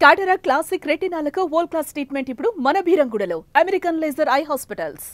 Cataract classic రెటినాలకు world class treatment ఇప్పుడు మన బీరంగూడలో అమెరికన్ లేజర్ ఐ హాస్పిటల్స్.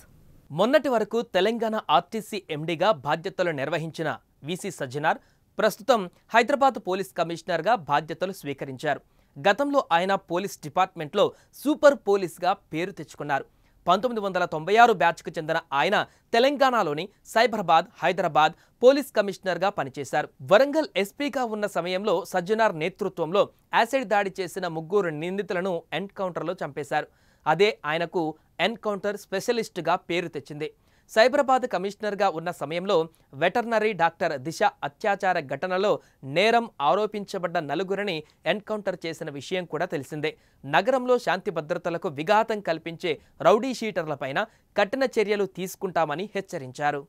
మొన్నటి వరకు తెలంగాణ ఆర్టీసీ ఎండీగా బాధ్యతలు నిర్వహించిన వీసీ సజ్జనార్ ప్రస్తుతం హైదరాబాద్ పోలీస్ కమిషనర్గా బాధ్యతలు స్వీకరించారు. గతంలో ఆయన పోలీస్ డిపార్ట్మెంట్లో సూపర్ పోలీస్గా పేరు తెచ్చుకున్నారు. 1996 బ్యాచ్కు చెందిన ఆయన తెలంగాణలోని సైబరాబాద్, హైదరాబాద్ పోలీస్ కమిషనర్గా పనిచేశారు. వరంగల్ ఎస్పీగా ఉన్న సమయంలో సజ్జనార్ నేతృత్వంలో యాసిడ్ దాడి చేసిన 3 నిందితులను ఎన్కౌంటర్లో చంపేశారు. అదే ఆయనకు ఎన్కౌంటర్ స్పెషలిస్టుగా పేరు తెచ్చింది. సైబరాబాద్ కమిషనర్గా ఉన్న సమయంలో వెటర్నరీ డాక్టర్ దిశ అత్యాచార ఘటనలో నేరం ఆరోపించబడ్డ 4గురిని ఎన్కౌంటర్ చేసిన విషయం కూడా తెలిసిందే. నగరంలో శాంతి భద్రతలకు విఘాతం కల్పించే రౌడీ షీటర్లపైన కఠిన చర్యలు తీసుకుంటామని హెచ్చరించారు.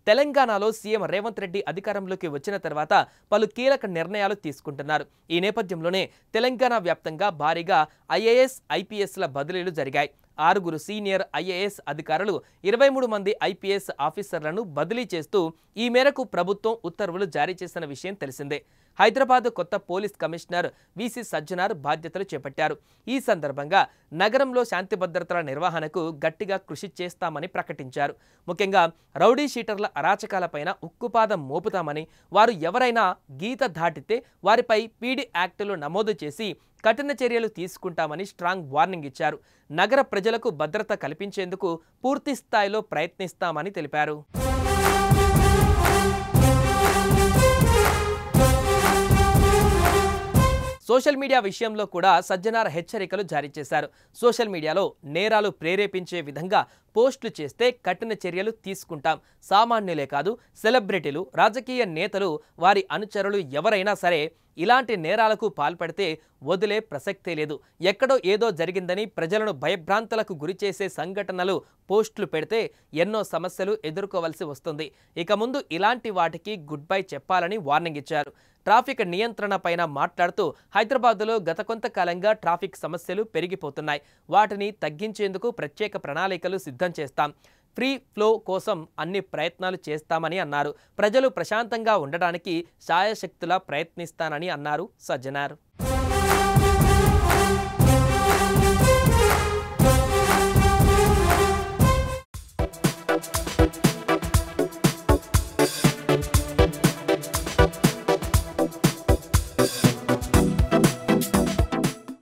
తెలంగాణలో సీఎం రేవంత్ రెడ్డి అధికారంలోకి వచ్చిన తర్వాత పలు కీలక నిర్ణయాలు తీసుకుంటున్నారు. ఈ నేపథ్యంలోనే తెలంగాణ వ్యాప్తంగా భారీగా ఐఏఎస్, ఐపీఎస్ల బదిలీలు జరిగాయి. 6 సీనియర్ ఐఏఎస్ అధికారులు, 23 మంది ఐపీఎస్ ఆఫీసర్లను బదిలీ చేస్తూ ఈ మేరకు ప్రభుత్వం ఉత్తర్వులు జారీ చేసిన విషయం తెలిసిందే. హైదరాబాద్ కొత్త పోలీస్ కమిషనర్ వీసీ సజ్జనార్ బాధ్యతలు చేపట్టారు. ఈ సందర్భంగా నగరంలో శాంతి భద్రతల నిర్వహణకు గట్టిగా కృషి చేస్తామని ప్రకటించారు. ముఖ్యంగా రౌడీ షీటర్ల అరాచకాలపైన ఉక్కుపాదం మోపుతామని, వారు ఎవరైనా గీత దాటితే వారిపై పీడీ యాక్టులు నమోదు చేసి కఠిన చర్యలు తీసుకుంటామని స్ట్రాంగ్ వార్నింగ్ ఇచ్చారు. నగర ప్రజలకు భద్రత కల్పించేందుకు పూర్తి స్థాయిలో ప్రయత్నిస్తామని తెలిపారు. సోషల్ మీడియా విషయంలో కూడా సజ్జనార్ హెచ్చరికలు జారీ చేశారు. సోషల్ మీడియాలో నేరాలు ప్రేరేపించే విధంగా పోస్టులు చేస్తే కఠిన చర్యలు తీసుకుంటాం. సామాన్యులే కాదు, సెలబ్రిటీలు, రాజకీయ నేతలు, వారి అనుచరులు ఎవరైనా సరే ఇలాంటి నేరాలకు పాల్పడితే వదిలే ప్రసక్తే లేదు. ఎక్కడో ఏదో జరిగిందని ప్రజలను భయభ్రాంతులకు గురిచేసే సంఘటనలు పోస్టులు పెడితే ఎన్నో సమస్యలు ఎదుర్కోవలసి వస్తుంది. ఇక ముందు ఇలాంటి వాటికి గుడ్ బై చెప్పాలని వార్నింగ్ ఇచ్చారు. ట్రాఫిక్ నియంత్రణ పైన మాట్లాడుతూ హైదరాబాద్లో గత కొంతకాలంగా ట్రాఫిక్ సమస్యలు పెరిగిపోతున్నాయి. వాటిని తగ్గించేందుకు ప్రత్యేక ప్రణాళికలు సిద్ధం చేస్తాం. ఫ్రీ ఫ్లో కోసం అన్ని ప్రయత్నాలు చేస్తామని అన్నారు. ప్రజలు ప్రశాంతంగా ఉండడానికి శాయశక్తులా ప్రయత్నిస్తానని అన్నారు సజ్జనార్.